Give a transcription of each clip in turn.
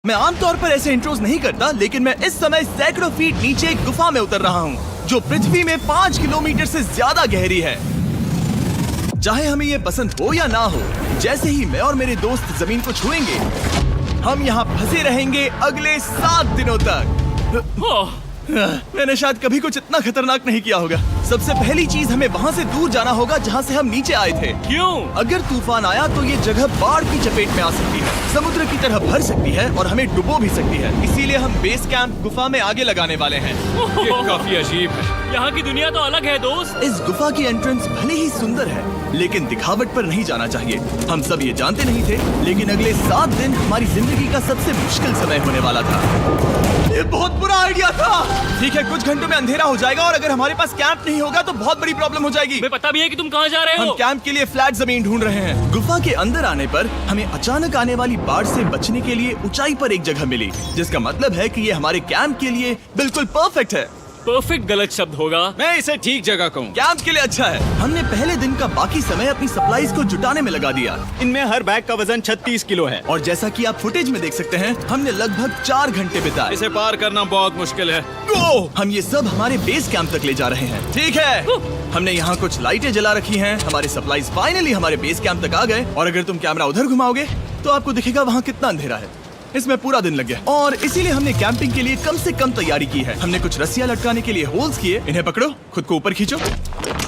मैं आमतौर पर ऐसे इंट्रोज नहीं करता, लेकिन मैं इस समय सैकड़ों फीट नीचे एक गुफा में उतर रहा हूँ जो पृथ्वी में 5 किलोमीटर से ज्यादा गहरी है। चाहे हमें ये पसंद हो या ना हो, जैसे ही मैं और मेरे दोस्त जमीन को छुएंगे, हम यहाँ फंसे रहेंगे अगले 7 दिनों तक। मैंने शायद कभी कुछ इतना खतरनाक नहीं किया होगा। सबसे पहली चीज, हमें वहाँ से दूर जाना होगा जहाँ से हम नीचे आए थे। क्यों? अगर तूफान आया तो ये जगह बाढ़ की चपेट में आ सकती है, समुद्र की तरह भर सकती है और हमें डुबो भी सकती है। इसीलिए हम बेस कैंप गुफा में आगे लगाने वाले हैं। ये काफी अजीब है। यहाँ की दुनिया तो अलग है दोस्त। इस गुफा की एंट्रेंस भले ही सुंदर है, लेकिन दिखावट पर नहीं जाना चाहिए। हम सब ये जानते नहीं थे, लेकिन अगले 7 दिन हमारी जिंदगी का सबसे मुश्किल समय होने वाला था। ये बहुत बुरा आइडिया था। ठीक है, कुछ घंटों में अंधेरा हो जाएगा और अगर हमारे पास कैंप नहीं होगा तो बहुत बड़ी प्रॉब्लम हो जाएगी। हमें पता भी है कि तुम कहाँ जा रहे हम हो। कैंप के लिए फ्लैट जमीन ढूंढ रहे हैं। गुफा के अंदर आने पर हमें अचानक आने वाली बाढ़ से बचने के लिए ऊंचाई पर एक जगह मिली, जिसका मतलब है कि ये हमारे कैंप के लिए बिल्कुल परफेक्ट है। परफेक्ट गलत शब्द होगा। मैं इसे ठीक जगह कहूँ। कैंप के लिए अच्छा है। हमने पहले दिन का बाकी समय अपनी सप्लाईज को जुटाने में लगा दिया। इनमें हर बैग का वजन 36 किलो है। और जैसा कि आप फुटेज में देख सकते हैं, हमने लगभग 4 घंटे बिताए। इसे पार करना बहुत मुश्किल है। हम ये सब हमारे बेस कैंप तक ले जा रहे हैं। ठीक है, हमने यहाँ कुछ लाइटें जला रखी हैं। हमारे सप्लाईज फाइनली हमारे बेस कैंप तक आ गए। और अगर तुम कैमरा उधर घुमाओगे तो आपको दिखेगा वहाँ कितना अंधेरा है। इसमें पूरा दिन लग गया और इसीलिए हमने कैंपिंग के लिए कम से कम तैयारी की है। हमने कुछ रस्सियां लटकाने के लिए होल्स किए। इन्हें पकड़ो, खुद को ऊपर खींचो।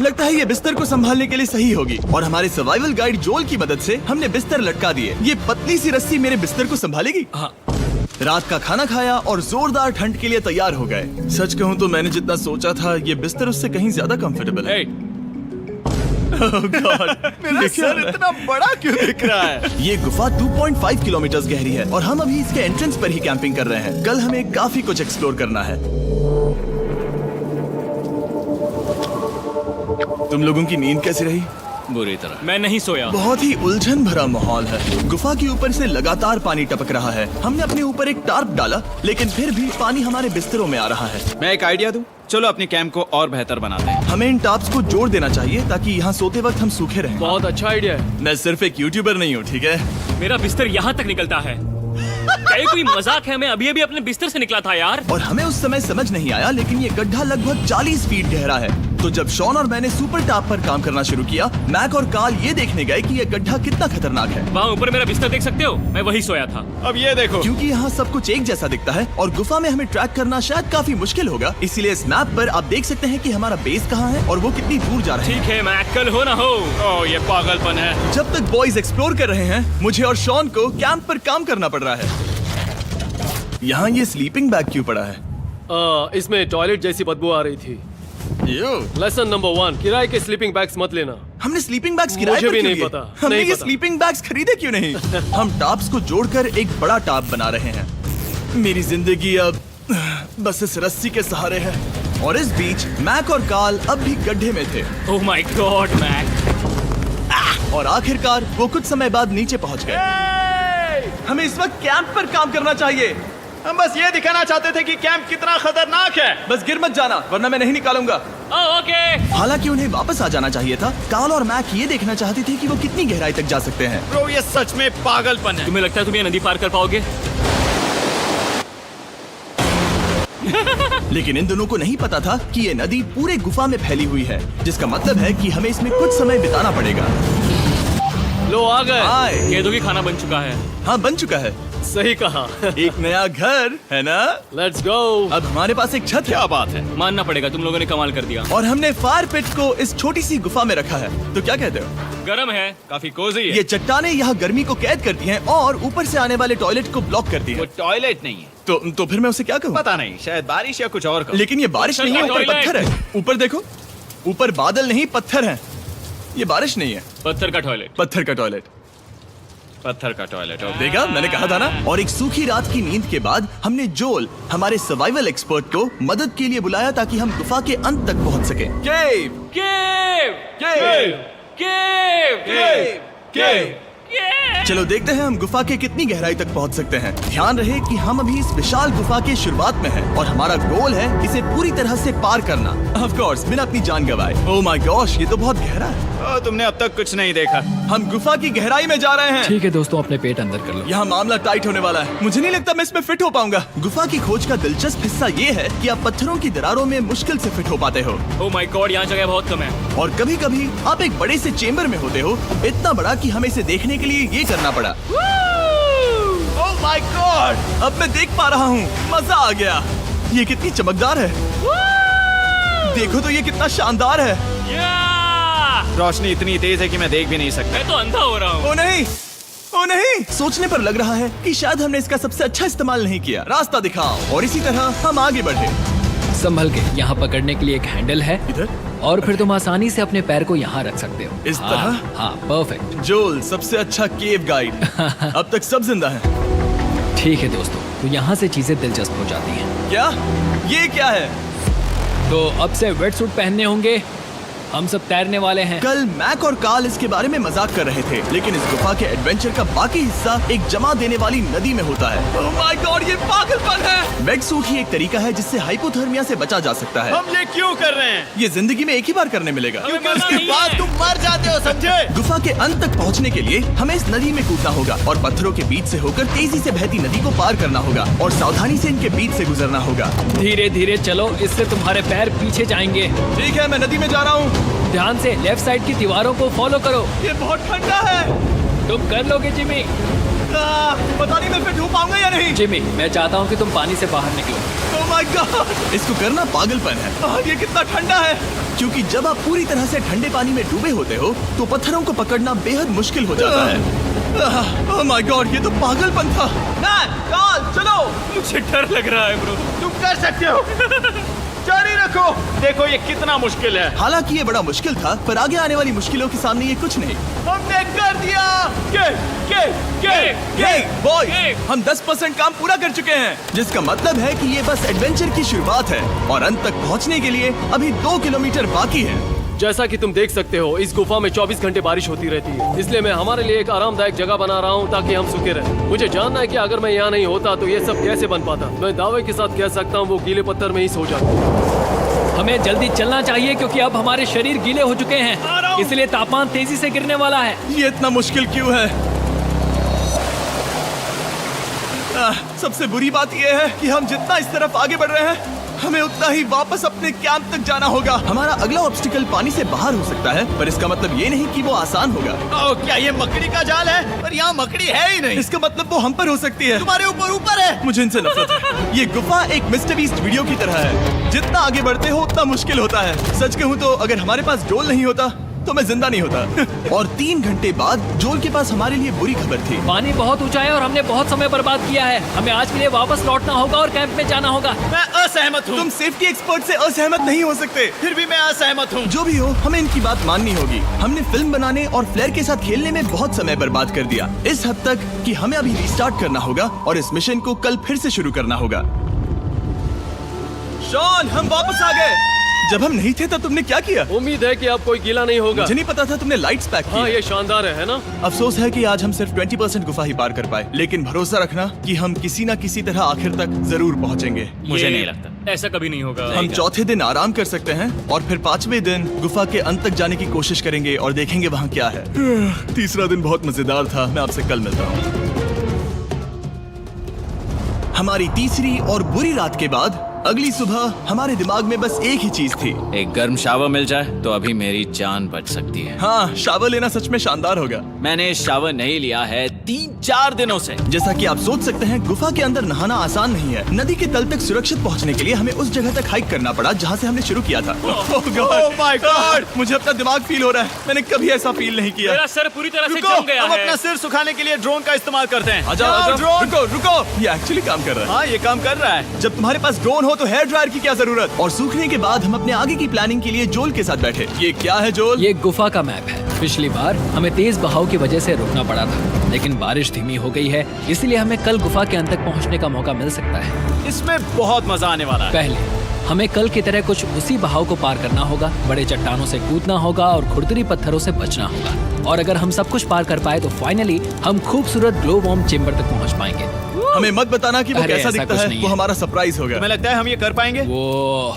लगता है ये बिस्तर को संभालने के लिए सही होगी। और हमारे सर्वाइवल गाइड जोल की मदद से हमने बिस्तर लटका दिए। ये पतली सी रस्सी मेरे बिस्तर को संभालेगी। हाँ। रात का खाना खाया और जोरदार ठंड के लिए तैयार हो गए। सच कहूँ तो मैंने जितना सोचा था, ये बिस्तर उससे कहीं ज्यादा कंफर्टेबल है। Oh God, मेरा सर इतना बड़ा क्यों दिख रहा है? ये गुफा 2.5 किलोमीटर गहरी है और हम अभी इसके एंट्रेंस पर ही कैंपिंग कर रहे हैं। कल हमें काफी कुछ एक्सप्लोर करना है। तुम लोगों की नींद कैसी रही? बुरी तरह। मैं नहीं सोया। बहुत ही उलझन भरा माहौल है। गुफा के ऊपर से लगातार पानी टपक रहा है। हमने अपने ऊपर एक टार्प डाला, लेकिन फिर भी पानी हमारे बिस्तरों में आ रहा है। मैं एक आइडिया दूं? चलो अपने कैंप को और बेहतर बनाते हैं। हमें इन टार्प्स को जोड़ देना चाहिए ताकि यहाँ सोते वक्त हम सूखे रहें। बहुत अच्छा आइडिया है। मैं सिर्फ एक यूट्यूबर नहीं हूँ, ठीक है? मेरा बिस्तर यहाँ तक निकलता है। क्या ये कोई मजाक है? मैं अभी अभी अपने बिस्तर से निकला था यार। और हमें उस समय समझ नहीं आया, लेकिन ये गड्ढा लगभग 40 फीट गहरा है। तो जब शॉन और मैंने सुपर टॉप पर काम करना शुरू किया, मैक और कार्ल ये देखने गए कि ये गड्ढा कितना खतरनाक है। वहाँ ऊपर मेरा बिस्तर देख सकते हो? मैं वही सोया था। अब ये देखो। क्योंकि यहाँ सब कुछ एक जैसा दिखता है और गुफा में हमें ट्रैक करना शायद काफी मुश्किल होगा, इसीलिए इस मैप पर आप देख सकते हैं कि हमारा बेस कहाँ है और वो कितनी दूर जा रहा है। ठीक है, मैं कल हो ना हो। ओह, ये पागलपन है। जब तक बॉयज एक्सप्लोर कर रहे हैं, मुझे और शॉन को कैंप पर काम करना पड़ रहा है। यहाँ ये स्लीपिंग बैग क्यों पड़ा है? इसमें टॉयलेट जैसी बदबू आ रही थी। लेसन नंबर 1, किराए के स्लीपिंग बैग्स मत लेना। हमने स्लीपिंग बैग्स किराए मुझे पर भी क्यों नहीं लिए? पता, हमने नहीं ये पता। स्लीपिंग बैग्स खरीदे क्यों नहीं? हम टॉप्स को जोड़कर एक बड़ा टॉप बना रहे हैं। मेरी जिंदगी अब बस इस रस्सी के सहारे है। और इस बीच मैक और कार्ल अब भी गड्ढे में थे। Oh my God Mac. और आखिरकार वो कुछ समय बाद नीचे पहुंच गए। हमें इस वक्त कैंप पर काम करना चाहिए। हम बस ये दिखाना चाहते थे कि कैंप कितना खतरनाक है। बस गिर मत जाना, वरना मैं नहीं निकालूंगा। ओके। हालांकि उन्हें वापस आ जाना चाहिए था। कार्ल और मैक ये देखना चाहते थे कि वो कितनी गहराई तक जा सकते हैं। ब्रो, ये सच में पागलपन है। तुम्हें लगता है तुम ये नदी पार कर पाओगे? लेकिन इन दोनों को नहीं पता था कि ये नदी पूरे गुफा में फैली हुई है, जिसका मतलब है कि हमें इसमें कुछ समय बिताना पड़ेगा। लो आ गए। हाय। कह दो कि खाना बन चुका है। हाँ, बन चुका है। सही कहा। एक नया घर है ना? Let's go. अब हमारे पास एक छत है। क्या बात है। मानना पड़ेगा, तुम लोगों ने कमाल कर दिया। और हमने फायर पिट को इस छोटी सी गुफा में रखा है। तो क्या कहते हो? गरम है। काफी कोजी है। ये चट्टानें यहाँ गर्मी को कैद करती हैं और ऊपर से आने वाले टॉयलेट को ब्लॉक करती वो हैं। टॉयलेट नहीं है। तो फिर मैं उसे क्या कहूँ? पता नहीं, शायद बारिश या कुछ और का। लेकिन ये बारिश नहीं है, ऊपर टॉयलेट। पत्थर है। ऊपर देखो, ऊपर बादल नहीं पत्थर है। ये बारिश नहीं है, पत्थर का टॉयलेट। पत्थर का टॉयलेट। पत्थर का टॉयलेट। देखा, मैंने कहा था ना। और एक सूखी रात की नींद के बाद हमने जोल, हमारे सर्वाइवल एक्सपर्ट को मदद के लिए बुलाया ताकि हम गुफा के अंत तक पहुंच सके। केव, केव, केव, केव, केव, केव। केव। चलो देखते हैं हम गुफा के कितनी गहराई तक पहुंच सकते हैं। ध्यान रहे कि हम अभी इस विशाल गुफा के शुरुआत में हैं और हमारा गोल है इसे पूरी तरह से पार करना। ऑफ कोर्स बिना अपनी जान गंवाए। ओह माय गॉश, ये तो बहुत गहरा है। तुमने अब तक कुछ नहीं देखा। हम गुफा की गहराई में जा रहे हैं। ठीक है दोस्तों, अपने पेट अंदर कर लो। यहाँ मामला टाइट होने वाला है। मुझे नहीं लगता मैं इसमें फिट हो पाऊंगा। गुफा की खोज का दिलचस्प हिस्सा ये है कि आप पत्थरों की दरारों में मुश्किल से फिट हो पाते हो ओह माय गॉड, यहाँ जगह बहुत कम है। और कभी कभी आप एक बड़े से चेम्बर में होते हो, इतना बड़ा कि हमें इसे देखने के लिए ये करना पड़ा। ओह माय गॉड, अब मैं देख पा रहा हूँ, मजा आ गया। ये कितनी चमकदार है। देखो तो ये कितना शानदार है। रोशनी इतनी तेज है कि मैं देख भी नहीं सकता। मैं तो अंधा हो रहा हूँ। ओ नहीं, ओ नहीं, सोचने पर लग रहा है कि शायद हमने इसका सबसे अच्छा इस्तेमाल नहीं किया। रास्ता दिखाओ। और इसी तरह हम आगे बढ़े। संभल के, यहाँ पकड़ने के लिए एक हैंडल है इधर और फिर तुम आसानी से अपने पैर को यहाँ रख सकते हो। इस हाँ, तरह? हाँ, परफेक्ट। जोल सबसे अच्छा केव गाइड। अब तक सब जिंदा हैं। ठीक है दोस्तों, तो यहाँ से चीजें दिलचस्प हो जाती हैं। क्या? ये क्या है? तो अब से वेट सूट पहनने होंगे। हम सब तैरने वाले हैं। कल मैक और कार्ल इसके बारे में मजाक कर रहे थे, लेकिन इस गुफा के एडवेंचर का बाकी हिस्सा एक जमा देने वाली नदी में होता है। ओह माय गॉड, ये पागलपन है। वेट सूट ही एक तरीका है जिससे हाइपोथर्मिया से बचा जा सकता है। हम ये क्यों कर रहे हैं? ये जिंदगी में एक ही बार करने मिलेगा। क्योंकि उसके बाद तुम मर जाते हो, समझे? गुफा के अंत तक पहुंचने के लिए हमें इस नदी में कूदना होगा और पत्थरों के बीच से होकर तेजी से बहती नदी को पार करना होगा और सावधानी से इनके बीच से गुजरना होगा। धीरे धीरे चलो, इससे तुम्हारे पैर पीछे जाएंगे। ठीक है, मैं नदी में जा रहा हूँ। ध्यान से लेफ्ट साइड की दीवारों को फॉलो करो। ये बहुत ठंडा है। तुम कर लोगे जिमी। पता नहीं मैं फिट हो पाऊंगा या नहीं। जिमी, मैं चाहता हूँ कि तुम पानी से बाहर निकलो। ओह माय गॉड, इसको करना पागलपन है। ये कितना ठंडा है। क्योंकि जब आप पूरी तरह से ठंडे पानी में डूबे होते हो तो पत्थरों को पकड़ना बेहद मुश्किल हो जाता है। ओह माय गॉड, ये तो पागलपन था। कार्ल, चलो। मुझे डर लग रहा है ब्रो। तुम कर सकते हो। जारी रखो। देखो ये कितना मुश्किल है। हालांकि ये बड़ा मुश्किल था, पर आगे आने वाली मुश्किलों के सामने ये कुछ नहीं। हमने कर दिया। बॉय, हम 10% काम पूरा कर चुके हैं, जिसका मतलब है कि ये बस एडवेंचर की शुरुआत है और अंत तक पहुंचने के लिए अभी 2 किलोमीटर बाकी है। जैसा कि तुम देख सकते हो, इस गुफा में 24 घंटे बारिश होती रहती है। इसलिए मैं हमारे लिए एक आरामदायक जगह बना रहा हूँ ताकि हम सूखे रहें। मुझे जानना है कि अगर मैं यहाँ नहीं होता तो ये सब कैसे बन पाता। मैं दावे के साथ कह सकता हूँ वो गीले पत्थर में ही सो जाता। हमें जल्दी चलना चाहिए क्योंकि अब हमारे शरीर गीले हो चुके हैं, इसलिए तापमान तेजी से गिरने वाला है। ये इतना मुश्किल क्यों है? सबसे बुरी बात यह है कि हम जितना इस तरफ आगे बढ़ रहे हैं, हमें उतना ही वापस अपने कैंप तक जाना होगा। हमारा अगला ऑब्स्टिकल पानी से बाहर हो सकता है, पर इसका मतलब ये नहीं कि वो आसान होगा। ओह, क्या ये मकड़ी का जाल है? पर यहाँ मकड़ी है ही नहीं। इसका मतलब वो हम पर हो सकती है। तुम्हारे ऊपर है। मुझे इनसे नफरत है। ये गुफा एक मिस्टर बीस्ट वीडियो की तरह है। जितना आगे बढ़ते हो उतना मुश्किल होता है। सच कहूँ तो अगर हमारे पास जोल नहीं होता तो मैं जिंदा नहीं होता। और 3 घंटे बाद जोल के पास हमारे लिए बुरी खबर थी। पानी बहुत ऊंचा है और हमने बहुत समय बर्बाद किया है। हमें आज के लिए वापस लौटना होगा और कैंप में जाना होगा। मैं असहमत हूँ। तुम सेफ्टी एक्सपर्ट से असहमत नहीं हो सकते। फिर भी मैं असहमत हूँ। जो भी हो, हमें इनकी बात माननी होगी। हमने फिल्म बनाने और फ्लेयर के साथ खेलने में बहुत समय बर्बाद कर दिया, इस हद तक कि हमें अभी रिस्टार्ट करना होगा और इस मिशन को कल फिर से शुरू करना होगा। शॉन, हम वापस आ गए। जब हम नहीं थे तब तुमने क्या किया? उम्मीद है कि अब कोई गीला नहीं होगा। मुझे नहीं पता था तुमने लाइट्स पैक की। हाँ, ये शानदार है ना? अफसोस है कि आज हम सिर्फ 20% गुफा ही पार कर पाए, लेकिन भरोसा रखना कि हम किसी न किसी तरह आखिर तक जरूर पहुंचेंगे। मुझे नहीं लगता ऐसा कभी नहीं होगा। हम चौथे दिन आराम कर सकते हैं और फिर 5वें दिन गुफा के अंत तक जाने की कोशिश करेंगे और देखेंगे वहाँ क्या है। तीसरा दिन बहुत मजेदार था। मैं आपसे कल मिलता हूँ। हमारी तीसरी और बुरी रात के बाद अगली सुबह हमारे दिमाग में बस एक ही चीज थी। एक गर्म शावर मिल जाए तो अभी मेरी जान बच सकती है। हाँ, शावर लेना सच में शानदार होगा। मैंने शावर नहीं लिया है 3-4 दिनों से। जैसा कि आप सोच सकते हैं, गुफा के अंदर नहाना आसान नहीं है। नदी के तल तक सुरक्षित पहुंचने के लिए हमें उस जगह तक हाइक करना पड़ा जहां से हमने शुरू किया था। Oh my God! मुझे अपना दिमाग फील हो रहा है। मैंने कभी ऐसा फील नहीं किया। मेरा सर पूरी तरह से रुको, जम गया हम है। अपना सिर सुखाने के लिए ड्रोन का इस्तेमाल करते हैं। आ जाओ, आ जाओ। ड्रोन। रुको रुको, ये एक्चुअली काम कर रहा है। हाँ, ये काम कर रहा है। जब तुम्हारे पास ड्रोन हो तो हेयर ड्रायर की क्या जरूरत। और सूखने के बाद हम अपने आगे की प्लानिंग के लिए जोल के साथ बैठे। ये क्या है जोल? ये गुफा का मैप है। पिछली बार हमें तेज बहाव की वजह से रुकना पड़ा था, लेकिन बारिश धीमी हो गई है, इसलिए हमें कल गुफा के अंत तक पहुंचने का मौका मिल सकता है। इसमें बहुत मजा आने वाला है। पहले हमें कल की तरह कुछ उसी बहाव को पार करना होगा, बड़े चट्टानों से कूदना होगा और खुरदरी पत्थरों से बचना होगा। और अगर हम सब कुछ पार कर पाए तो फाइनली हम खूबसूरत ग्लो वार्म चेम्बर तक पहुंच पाएंगे। हमें मत बताना कि वो अरे, कैसा ऐसा दिखता कुछ है, नहीं वो है। हमारा सरप्राइज होगा। तुम्हें लगता है हम ये कर पाएंगे? वो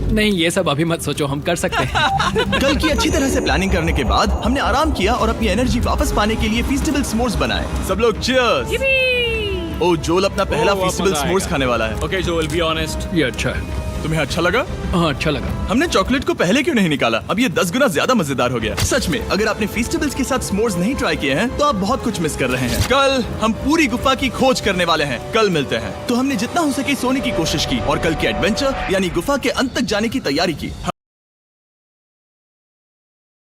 नहीं, ये सब अभी मत सोचो, हम कर सकते हैं। कल की अच्छी तरह से प्लानिंग करने के बाद हमने आराम किया और अपनी एनर्जी वापस पाने के लिए फीस्टेबल स्मोर्स बनाए। सब लोग चीयर्स। ओ, जोल अपना पहला बहुत फीस्टेबल मजा स्मोर्स आएगा। खाने वाला है। Okay Joel, be honest. ये अच्छा है। तुम्हें अच्छा लगा? हाँ, अच्छा लगा। हमने चॉकलेट को पहले क्यों नहीं निकाला? अब ये 10 गुना ज्यादा मजेदार हो गया। सच में, अगर आपने फीस्टेबल्स के साथ स्मोर्स नहीं ट्राई किए हैं तो आप बहुत कुछ मिस कर रहे हैं। कल हम पूरी गुफा की खोज करने वाले हैं। कल मिलते हैं। तो हमने जितना हो सके सोने की कोशिश की और कल के एडवेंचर यानी गुफा के अंत तक जाने की तैयारी की।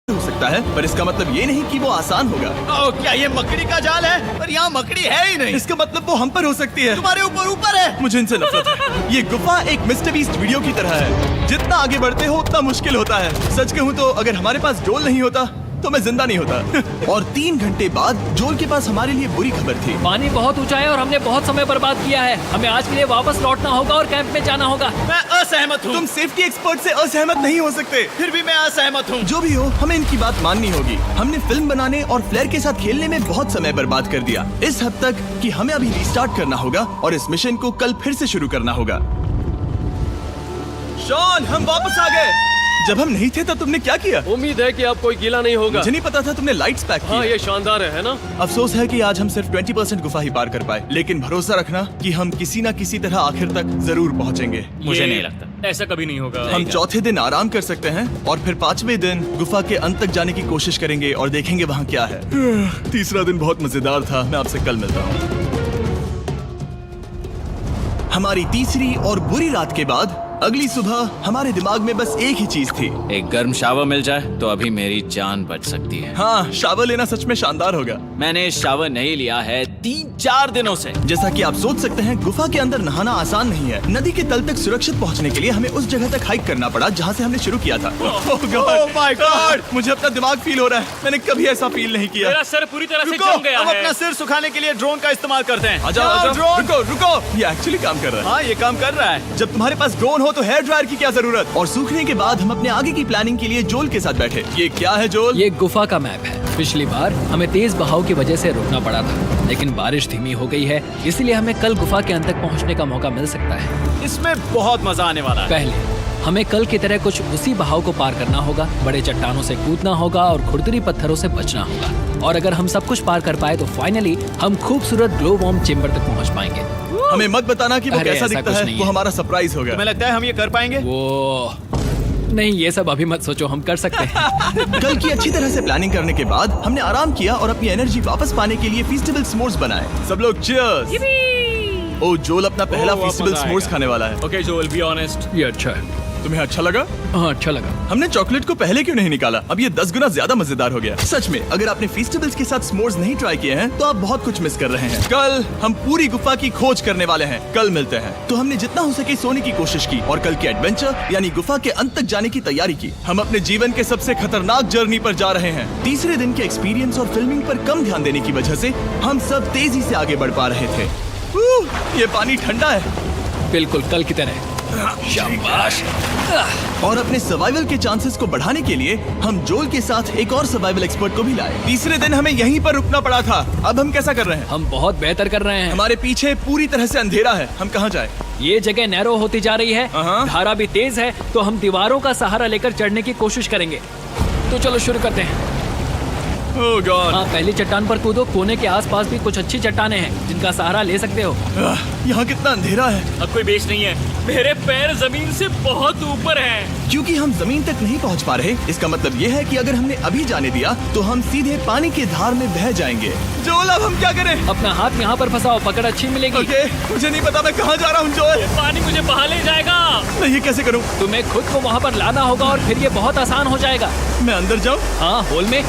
हो सकता है, पर इसका मतलब ये नहीं कि वो आसान होगा। ओह, क्या ये मकड़ी का जाल है? पर यहाँ मकड़ी है ही नहीं। इसका मतलब वो हम पर हो सकती है। तुम्हारे ऊपर है। मुझे इनसे नफरत है। ये गुफा एक मिस्टर बीस्ट वीडियो की तरह है। जितना आगे बढ़ते हो उतना मुश्किल होता है। सच कहूँ तो अगर हमारे पास जोल नहीं होता तो मैं जिंदा नहीं होता। और 3 घंटे बाद जोल के पास हमारे लिए बुरी खबर थी। पानी बहुत ऊंचा है और हमने बहुत समय बर्बाद किया है। हमें आज के लिए वापस लौटना होगा और कैंप में जाना होगा। मैं असहमत हूँ। तुम सेफ्टी एक्सपर्ट से असहमत नहीं हो सकते। फिर भी मैं असहमत हूँ। जो भी हो, हमें इनकी बात माननी होगी। हमने फिल्म बनाने और फ्लेयर के साथ खेलने में बहुत समय बर्बाद कर दिया, इस हद तक कि हमें अभी रिस्टार्ट करना होगा और इस मिशन को कल फिर से शुरू करना होगा। शॉन, हम वापस आ गए। जब हम नहीं थे तब तुमने क्या किया? उम्मीद है कि अब कोई गीला नहीं होगा। मुझे नहीं पता था तुमने लाइट्स पैक हाँ, की। ये शानदार है ना? अफसोस है कि आज हम सिर्फ 20% गुफा ही पार कर पाए, लेकिन भरोसा रखना कि हम किसी न किसी तरह आखिर तक जरूर पहुंचेंगे। मुझे नहीं लगता। ऐसा कभी नहीं होगा। हम चौथे दिन आराम कर सकते हैं और फिर 5वें दिन गुफा के अंत तक जाने की कोशिश करेंगे और देखेंगे वहाँ क्या है। तीसरा दिन बहुत मजेदार था। मैं आपसे कल मिलता हूँ। हमारी तीसरी और बुरी रात के बाद अगली सुबह हमारे दिमाग में बस एक ही चीज थी। एक गर्म शावर मिल जाए तो अभी मेरी जान बच सकती है। हाँ, शावर लेना सच में शानदार होगा। मैंने शावर नहीं लिया है 3-4 दिनों से। जैसा कि आप सोच सकते हैं, गुफा के अंदर नहाना आसान नहीं है। नदी के तल तक सुरक्षित पहुंचने के लिए हमें उस जगह तक हाइक करना पड़ा जहां से हमने शुरू किया था। Oh my God! मुझे अपना दिमाग फील हो रहा है। मैंने कभी ऐसा फील नहीं किया। मेरा सर पूरी तरह से रुको, जम गया हम है। अपना सिर सुखाने के लिए ड्रोन का इस्तेमाल करते हैं। आजाओ, आजाओ, रुको, रुको। ये एक्चुअली काम कर रहा है। हाँ, ये काम कर रहा है। जब तुम्हारे पास ड्रोन हो तो हेयर ड्रायर की क्या जरूरत? और सूखने के बाद हम अपने आगे की प्लानिंग के लिए जोल के साथ बैठे। ये क्या है जोल? ये गुफा का मैप है। पिछली बार हमें तेज बहाव की वजह से रुकना पड़ा था, लेकिन बारिश धीमी हो गई है, इसलिए हमें कल गुफा के अंत तक पहुंचने का मौका मिल सकता है। इसमें बहुत मजा आने वाला है। पहले हमें कल की तरह कुछ उसी बहाव को पार करना होगा, बड़े चट्टानों से कूदना होगा और खुरदरी पत्थरों से बचना होगा। और अगर हम सब कुछ पार कर पाए तो फाइनली हम खूबसूरत ग्लो वार्म चेम्बर तक पहुंच पाएंगे। हमें मत बताना कि वो अरे, कैसा ऐसा दिखता कुछ है, नहीं वो है। हमारा सरप्राइज होगा। तुम्हें लगता है हम ये कर पाएंगे? वो नहीं, ये सब अभी मत सोचो, हम कर सकते हैं। कल की अच्छी तरह से प्लानिंग करने के बाद हमने आराम किया और अपनी एनर्जी वापस पाने के लिए फीस्टेबल स्मोर्स बनाए। सब लोग चीयर्स। ओ, जोल अपना पहला बहुत फीस्टेबल मजा स्मोर्स आएगा। खाने वाला है। Okay Joel, be honest. ये अच्छा है। तुम्हें अच्छा लगा? हाँ, अच्छा लगा। हमने चॉकलेट को पहले क्यों नहीं निकाला? अब ये 10 गुना ज्यादा मजेदार हो गया। सच में, अगर आपने फीस्टेबल्स के साथ स्मोर्स नहीं ट्राई किए हैं तो आप बहुत कुछ मिस कर रहे हैं। कल हम पूरी गुफा की खोज करने वाले हैं। कल मिलते हैं। तो हमने जितना हो सके सोने की कोशिश की और कल के एडवेंचर यानी गुफा के अंत तक जाने की तैयारी की। हम अपने जीवन के सबसे खतरनाक जर्नी पर जा रहे हैं। तीसरे दिन के एक्सपीरियंस और फिल्मिंग पर कम ध्यान देने की वजह से हम सब तेजी से आगे बढ़ पा रहे थे। ये पानी ठंडा है। बिल्कुल कल की तरह। शाबाश। और अपने सर्वाइवल के चांसेस को बढ़ाने के लिए हम जोल के साथ एक और सर्वाइवल एक्सपर्ट को भी लाए। तीसरे दिन हमें यहीं पर रुकना पड़ा था। अब हम कैसा कर रहे हैं? हम बहुत बेहतर कर रहे हैं। हमारे पीछे पूरी तरह से अंधेरा है। हम कहाँ जाए? ये जगह नैरो होती जा रही है, हाँ। धारा भी तेज है, तो हम दीवारों का सहारा लेकर चढ़ने की कोशिश करेंगे। तो चलो शुरू करते हैं। ओह गॉड, हाँ, पहली चट्टान पर कूदो। कोने के आसपास भी कुछ अच्छी चट्टानें हैं जिनका सहारा ले सकते हो। यहाँ कितना अंधेरा है। अब कोई बेस नहीं है। मेरे पैर जमीन से बहुत ऊपर हैं। क्योंकि हम जमीन तक नहीं पहुँच पा रहे, इसका मतलब ये है कि अगर हमने अभी जाने दिया तो हम सीधे पानी की धार में बह जाएंगे। जोल, अब हम क्या करें? अपना हाथ यहाँ पर फंसाओ, पकड़ अच्छी मिलेगी। ओके, मुझे नहीं पता मैं कहाँ जा रहा हूँ जोल। पानी मुझे बहा ले जाएगा। मैं ये कैसे करूँ? तुम्हें खुद को वहाँ पर लाना होगा और फिर ये बहुत आसान हो जाएगा। मैं अंदर जाऊँ? हाँ, होल में।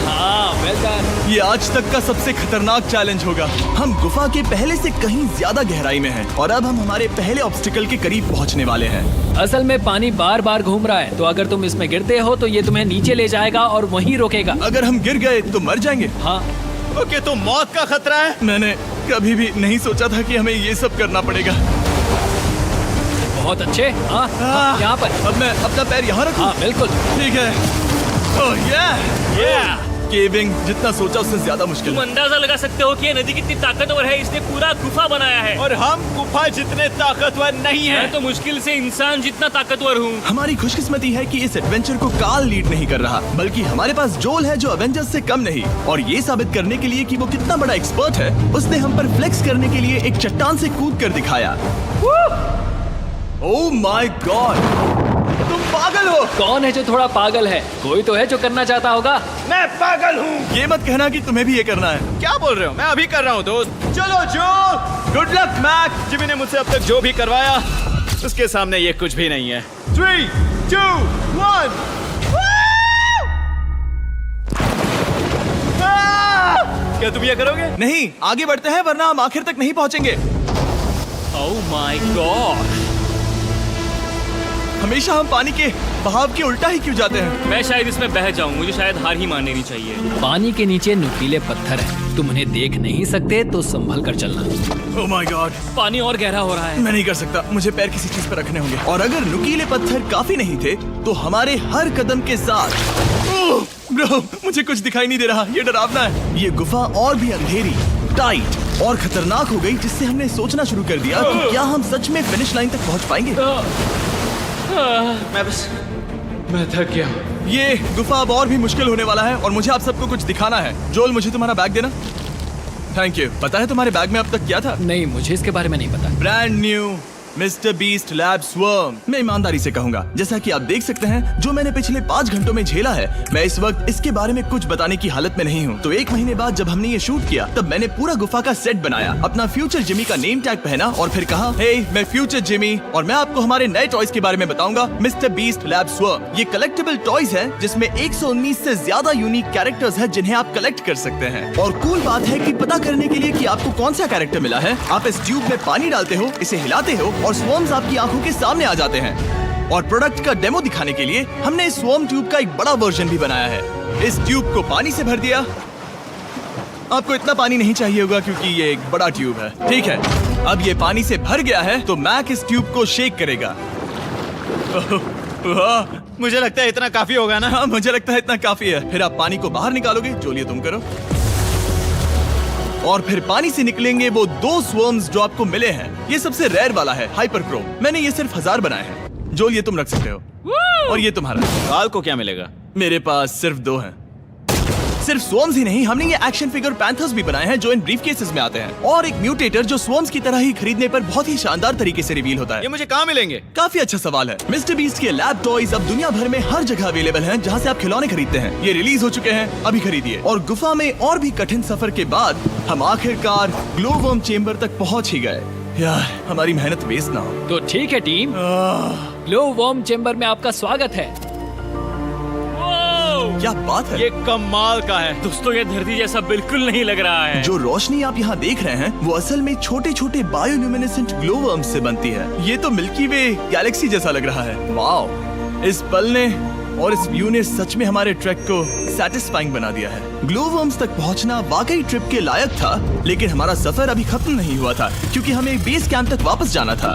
हाँ, वेल डन। ये आज तक का सबसे खतरनाक चैलेंज होगा। हम गुफा के पहले से कहीं ज्यादा गहराई में हैं और अब हम हमारे पहले ऑब्स्टिकल के करीब पहुंचने वाले हैं। असल में पानी बार बार घूम रहा है, तो अगर तुम इसमें गिरते हो तो ये तुम्हें नीचे ले जाएगा और वहीं रोकेगा। अगर हम गिर गए तो मर जाएंगे। हाँ, ओके, तो मौत का खतरा है। मैंने कभी भी नहीं सोचा था कि हमें ये सब करना पड़ेगा। बहुत अच्छे। हाँ, यहाँ पर। अब मैं अपना पैर यहाँ रखूं? हाँ, बिल्कुल। ठीक है। केविंग जितना सोचा उससे ज्यादा मुश्किल तुम है। अंदाजा लगा सकते हो कि ये नदी कितनी ताकतवर है। इसने पूरा गुफा बनाया है और हम गुफा जितने ताकतवर नहीं मैं हैं। तो मुश्किल से इंसान जितना ताकतवर हूँ। हमारी खुशकिस्मती है कि इस एडवेंचर को काल लीड नहीं कर रहा, बल्कि हमारे पास जोल है जो अवेंजर्स से कम नहीं। और ये साबित करने के लिए कि वो कितना बड़ा एक्सपर्ट है, उसने हम पर फ्लेक्स करने के लिए एक चट्टान से कूद कर दिखाया। ओह माय गॉड, तुम पागल हो। कौन है जो थोड़ा पागल है? कोई तो है जो करना चाहता होगा। मैं पागल हूँ। ये मत कहना कि तुम्हें भी ये करना है। क्या बोल रहे हो? मैं अभी कर रहा हूँ दोस्त। चलो जो, गुड लक मैक। जिमी ने मुझसे अब तक जो भी करवाया उसके सामने ये कुछ भी नहीं है। 3, 2, 1। क्या तुम ये करोगे? नहीं, आगे बढ़ते हैं वरना हम आखिर तक नहीं पहुंचेंगे। ओह माय गॉड, हमेशा हम पानी के बहाव के उल्टा ही क्यों जाते हैं? मैं शायद इसमें बह जाऊं। मुझे शायद हार ही मान लेनी चाहिए। पानी के नीचे नुकीले पत्थर हैं। तुम उन्हें देख नहीं सकते तो संभल कर चलना। ओह माय गॉड, पानी और गहरा हो रहा है। मैं नहीं कर सकता। मुझे पैर किसी चीज पर रखने होंगे। और अगर नुकीले पत्थर काफी नहीं थे तो हमारे हर कदम के साथ ओह, ब्रो, मुझे कुछ दिखाई नहीं दे रहा। ये डरावना है। ये गुफा और भी अंधेरी, टाइट और खतरनाक हो गई, जिससे हमने सोचना शुरू कर दिया कि क्या हम सच में फिनिश लाइन तक पहुंच पाएंगे। मैं थक गया हूँ। ये गुफा अब और भी मुश्किल होने वाला है और मुझे आप सबको कुछ दिखाना है। जोल, मुझे तुम्हारा बैग देना। Thank you. पता है तुम्हारे बैग में अब तक क्या था? नहीं, मुझे इसके बारे में नहीं पता। Brand new mister beast lab swarm. मैं ईमानदारी से कहूंगा, जैसा कि आप देख सकते हैं, जो मैंने पिछले 5 घंटों में झेला है, मैं इस वक्त इसके बारे में कुछ बताने की हालत में नहीं हूँ। तो 1 महीने बाद जब हमने ये शूट किया, तब मैंने पूरा गुफा का सेट बनाया, अपना फ्यूचर जिमी का नेम टैग पहना और फिर कहा, हे, मैं फ्यूचर जिमी और मैं आपको हमारे नए टॉयज के बारे में बताऊंगा, मिस्टर बीस्ट लैब स्वर्म। ये कलेक्टेबल टॉयज है जिसमें 119 से ज्यादा यूनिक कैरेक्टर्स है जिन्हें आप कलेक्ट कर सकते हैं। और कूल बात है कि पता करने के लिए कि आपको कौन सा कैरेक्टर मिला है, आप इस ट्यूब में पानी डालते हो, इसे हिलाते हो और स्वर्म्स आपकी आंखों के सामने आ जाते हैं। और प्रोडक्ट का डेमो दिखाने के लिए हमने इस स्वर्म ट्यूब का एक बड़ा वर्जन भी बनाया है। इस ट्यूब को पानी से भर दिया। आपको इतना पानी नहीं चाहिए होगा क्योंकि ये एक बड़ा ट्यूब है। ठीक है, अब ये पानी से भर गया है तो मैक इस ट्यूब को शेक करेगा। मुझे लगता है इतना काफी होगा ना। हाँ, मुझे लगता है इतना काफी है। फिर आप पानी को बाहर निकालोगे। जोलिए, तुम करो। और फिर पानी से निकलेंगे वो 2 स्वर्म्स जो आपको मिले हैं। ये सबसे रेयर वाला है, हाइपर क्रोम। मैंने ये सिर्फ 1000 बनाए हैं। जोल, ये तुम रख सकते हो। और ये तुम्हारा। काल को क्या मिलेगा? मेरे पास सिर्फ 2 हैं। सिर्फ स्वर्म्स ही नहीं, हमने ये एक्शन फिगर पैंथर्स भी बनाए हैं जो इन ब्रीफ केसेस में आते हैं। और एक म्यूटेटर जो स्वर्म्स की तरह ही खरीदने पर बहुत ही शानदार तरीके से रिवील होता है। ये मुझे कहाँ मिलेंगे? काफी अच्छा सवाल है। मिस्टर बीस्ट के लैब टॉयज अब दुनिया भर में हर जगह अवेलेबल हैं जहां से आप खिलौने खरीदते हैं। ये रिलीज हो चुके हैं, अभी खरीदिए। और गुफा में और भी कठिन सफर के बाद हम आखिरकार ग्लो वर्म चेम्बर तक पहुंच ही गए। यार, हमारी मेहनत वेस्ट ना हो। तो ठीक है टीम, ग्लो वर्म चेम्बर में आपका स्वागत है। क्या बात है। ये कमाल का है। दोस्तों, ये धरती जैसा बिल्कुल नहीं लग रहा है। जो रोशनी आप यहाँ देख रहे हैं वो असल में छोटे छोटे बायोल्यूमिनेसेंट ग्लो वर्म्स से बनती है। ये तो मिल्की वे गैलेक्सी जैसा लग रहा है। वाओ, इस पल ने और इस व्यू ने सच में हमारे ट्रैक को सैटिस्फाइंग बना दिया है। ग्लो वर्म्स तक पहुंचना वाकई ट्रिप के लायक था, लेकिन हमारा सफर अभी खत्म नहीं हुआ था क्योंकि हमें बेस कैंप तक वापस जाना था।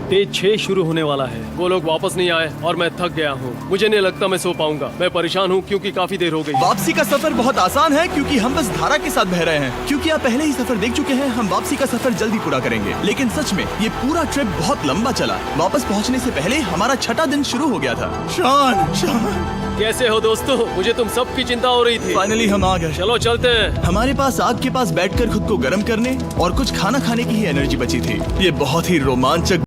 डे 6 शुरू होने वाला है। वो लोग वापस नहीं आए और मैं थक गया हूँ। मुझे नहीं लगता मैं सो पाऊंगा। मैं परेशान हूँ क्योंकि काफी देर हो गई। वापसी का सफर बहुत आसान है क्योंकि हम बस धारा के साथ बह रहे हैं। क्योंकि आप पहले ही सफर देख चुके हैं, हम वापसी का सफर जल्दी पूरा करेंगे। लेकिन सच में ये पूरा ट्रिप बहुत लंबा चला। वापस पहुंचने से पहले हमारा 6ठा दिन शुरू हो गया था। शान, कैसे हो दोस्तों? मुझे तुम सबकी चिंता हो रही थी। फाइनली हम आ गए। चलो चलते हैं। हमारे पास आग के पास बैठकर खुद को गर्म करने और कुछ खाना खाने की ही एनर्जी बची थी। ये बहुत ही रोमांचक